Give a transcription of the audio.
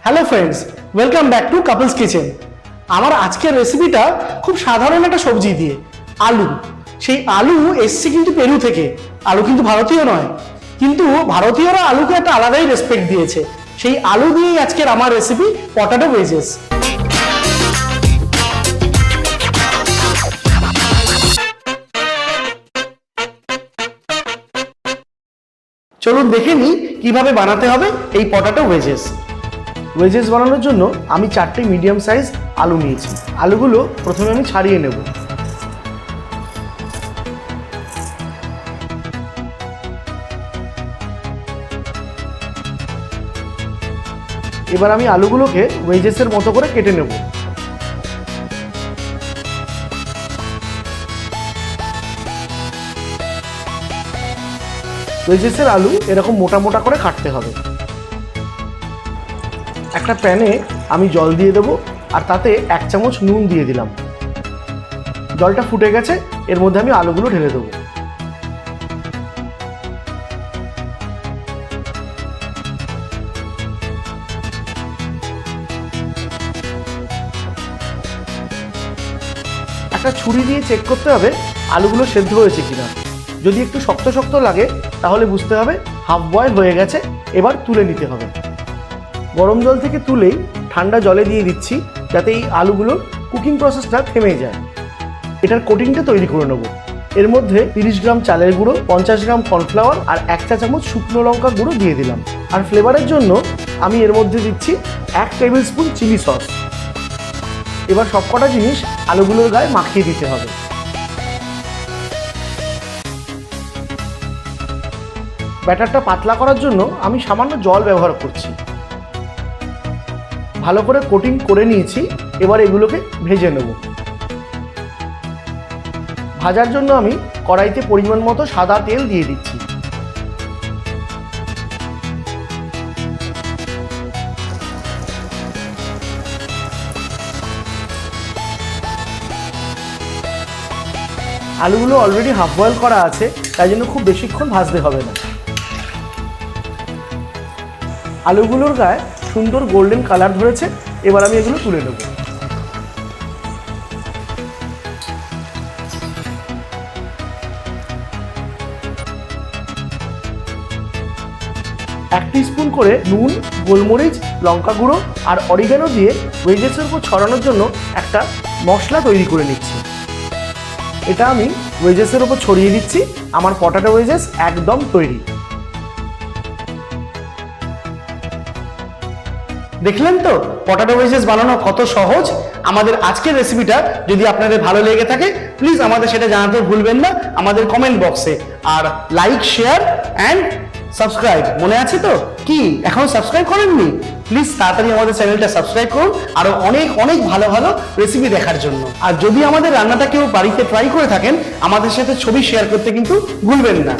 Hello friends, welcome back to couples kitchen. আমার আজকের রেসিপিটা খুব সাধারণ একটা সবজি দিয়ে, আলু। সেই আলু এসছে কিন্তু পেরু থেকে। আলু কিন্তু ভারতীয় নয়, কিন্তু ভারতীয়রা আলুকে একটা আলাদাই রেসপেক্ট দিয়েছে। সেই আলু দিয়েই আজকের আমার রেসিপি পটাটো ওয়েজেস। চলুন দেখে নিই কিভাবে বানাতে হবে এই পটাটো ওয়েজেস। ওয়েজেস বানানোর জন্য আমি 4টে মিডিয়াম সাইজ আলু নিয়েছি। আলুগুলো প্রথমে আমি ছাড়িয়ে নেব। এবার আমি আলুগুলোকে ওয়েজেসের মতো করে কেটে নেব। ওয়েজেসের আলু এরকম মোটা মোটা করে কাটতে হবে। একটা প্যানে আমি জল দিয়ে দেবো, আর তাতে 1 চামচ নুন দিয়ে দিলাম। জলটা ফুটে গেছে, এর মধ্যে আমি আলুগুলো ঢেলে দেবো। একটা ছুরি দিয়ে চেক করতে হবে আলুগুলো সেদ্ধ হয়েছে কিনা। যদি একটু শক্ত শক্ত লাগে তাহলে বুঝতে হবে হাফ বয়েল হয়ে গেছে। এবার তুলে নিতে হবে। গরম জল থেকে তুলেই ঠান্ডা জলে দিয়ে দিচ্ছি, যাতে এই আলুগুলোর কুকিং প্রসেসটা থেমে যায়। এটার কোটিংটা তৈরি করে নেব। এর মধ্যে 30 গ্রাম চালের গুঁড়ো, 50 গ্রাম কর্নফ্লাওয়ার আর 1 চা চামচ শুকনো লঙ্কা গুঁড়ো দিয়ে দিলাম। আর ফ্লেভারের জন্য আমি এর মধ্যে দিচ্ছি 1 টেবিল স্পুন চিলি সস। এবার সবকটা জিনিস আলুগুলোর গায়ে মাখিয়ে দিতে হবে। ব্যাটারটা পাতলা করার জন্য আমি সামান্য জল ব্যবহার করছি। ভালো করে কোটিং করে নিয়েছি। এবার এগুলোকে ভেজে নেব। ভাজার জন্য আমি কড়াইতে পরিমাণ মতো সাদা তেল দিয়ে দিচ্ছি। আলুগুলো অলরেডি হাফ বয়েল করা আছে, তাই জন্য খুব বেশিক্ষণ ভাজতে হবে না। আলুগুলোর গায়ে সুন্দর গোল্ডেন কালার ধরেছে। এবার আমি এগুলো তুলে নেব। এক টিস্পুন করে নুন, গোলমরিচ, লঙ্কা গুঁড়ো আর অরিগানো দিয়ে ওয়েজেসের উপর ছড়ানোর জন্য একটা মশলা তৈরি করে নিচ্ছি। এটা আমি ওয়েজেসের উপর ছড়িয়ে দিচ্ছি। আমার পটাটো ওয়েজেস একদম তৈরি। দেখলেন তো পটাটো ওয়েজেস বানানো কত সহজ। আমাদের আজকের রেসিপিটা যদি আপনাদের ভালো লেগে থাকে, প্লিজ আমাদের সেটা জানাতে ভুলবেন না আমাদের কমেন্ট বক্সে। আর লাইক, শেয়ার অ্যান্ড সাবস্ক্রাইব মনে আছে তো? কি এখনো সাবস্ক্রাইব করেননি? প্লিজ তাড়াতাড়ি আমাদের চ্যানেলটা সাবস্ক্রাইব করুন আরো অনেক অনেক ভালো ভালো রেসিপি দেখার জন্য। আর যদি আমাদের রান্নাটা কেউ বাড়িতে ট্রাই করে থাকেন, আমাদের সাথে ছবি শেয়ার করতে কিন্তু ভুলবেন না।